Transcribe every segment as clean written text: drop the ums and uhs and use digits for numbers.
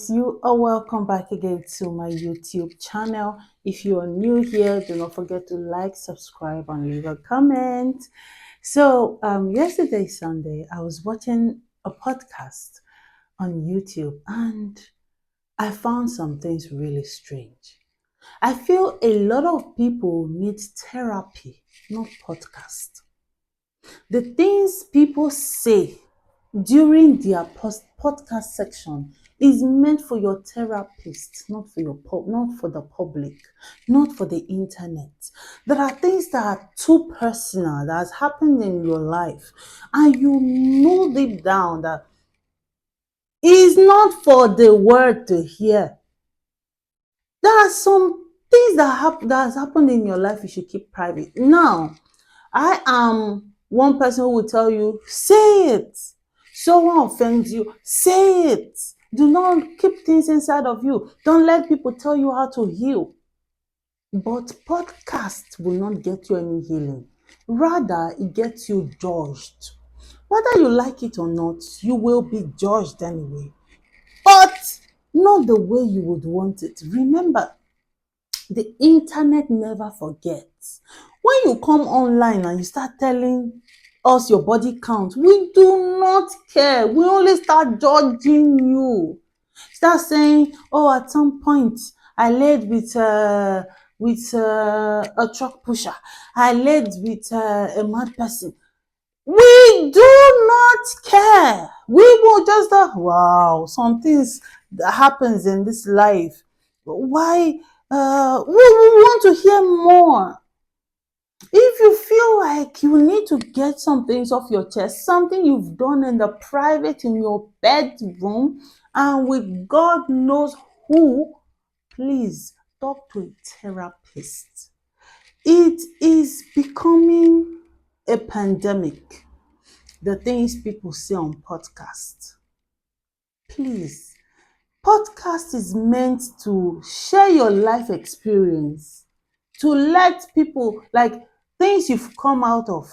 You are welcome back again to my YouTube channel. If you are new here, do not forget to like, subscribe, and leave a comment. Yesterday, Sunday, I was watching a podcast on YouTube and I found some things really strange. I feel a lot of people need therapy, not podcast. The things people say during their podcast section is meant for your therapist, not for not for the public, not for the internet. There are things that are too personal that has happened in your life, and you know deep down that is not for the world to hear. There are some things that has happened in your life you should keep private. Now, I am one person who will tell you, say it. Someone offends you, say it. Do not keep things inside of you. Don't let people tell you how to heal. But podcast will not get you any healing. Rather, it gets you judged. Whether you like it or not, you will be judged anyway. But not the way you would want it. Remember, the internet never forgets. When you come online and you start telling us your body count, we do not care. We only start judging you. Start saying, oh, at some point I laid with a truck pusher. I laid with a mad person. We do not care. We will just wow, some things that happens in this life. Why? We want to hear more. If you feel like you need to get some things off your chest, something you've done in the private in your bedroom and with God knows who, please talk to a therapist. It is becoming a pandemic. The things people say on podcast. Please, podcast is meant to share your life experience, to let people, like things you've come out of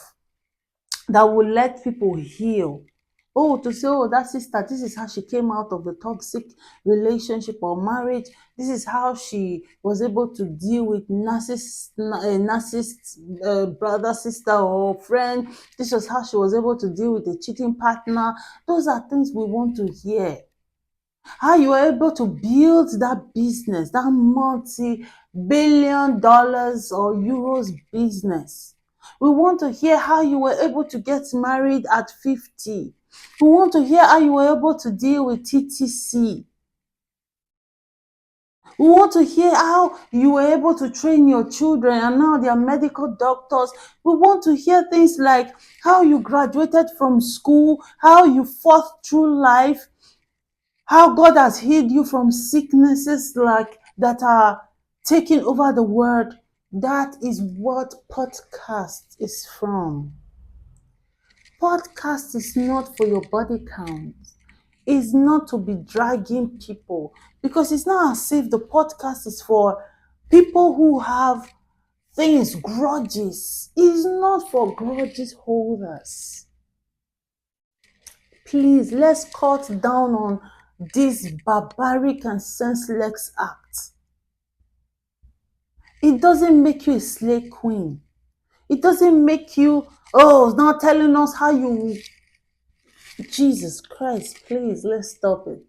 that will let people heal. Oh, to say, oh, that sister, this is how she came out of the toxic relationship or marriage. This is how she was able to deal with narcissist brother, sister, or friend. This was how she was able to deal with a cheating partner. Those are things we want to hear. How you were able to build that business, that multi-billion dollars or euros business. We want to hear how you were able to get married at 50. We want to hear how you were able to deal with TTC. We want to hear how you were able to train your children and now they are medical doctors. We want to hear things like how you graduated from school, how you fought through life, how God has healed you from sicknesses like that are taking over the world. That is what podcast is from. Podcast is not for your body count. It's not to be dragging people because it's not as if the podcast is for people who have things, grudges. It's not for grudges holders. Please, let's cut down on this barbaric and senseless act. It doesn't make you a slave queen. It doesn't make you, oh, now telling us how you. Jesus Christ, please, let's stop it.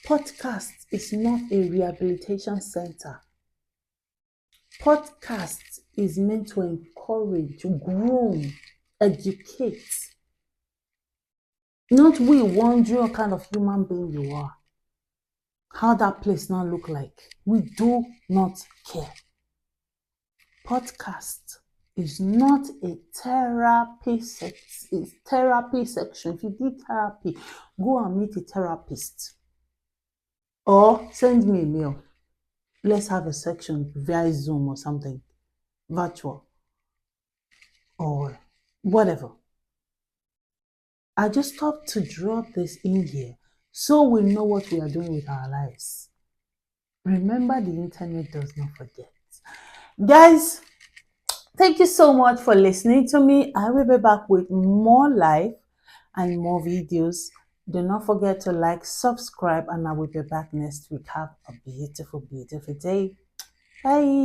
Podcast is not a rehabilitation center. Podcast is meant to encourage, groom, educate. Not we wondering what kind of human being you are. How that place now look like. We do not care. Podcast is not a therapy section. If you need therapy, go and meet a therapist. Or send me a mail. Let's have a section via Zoom or something. Virtual. Or whatever. I just thought to drop this in here so we know what we are doing with our lives. Remember, the internet does not forget. Guys, thank you so much for listening to me. I will be back with more live and more videos. Do not forget to like, subscribe, and I will be back next week. Have a beautiful, beautiful day. Bye.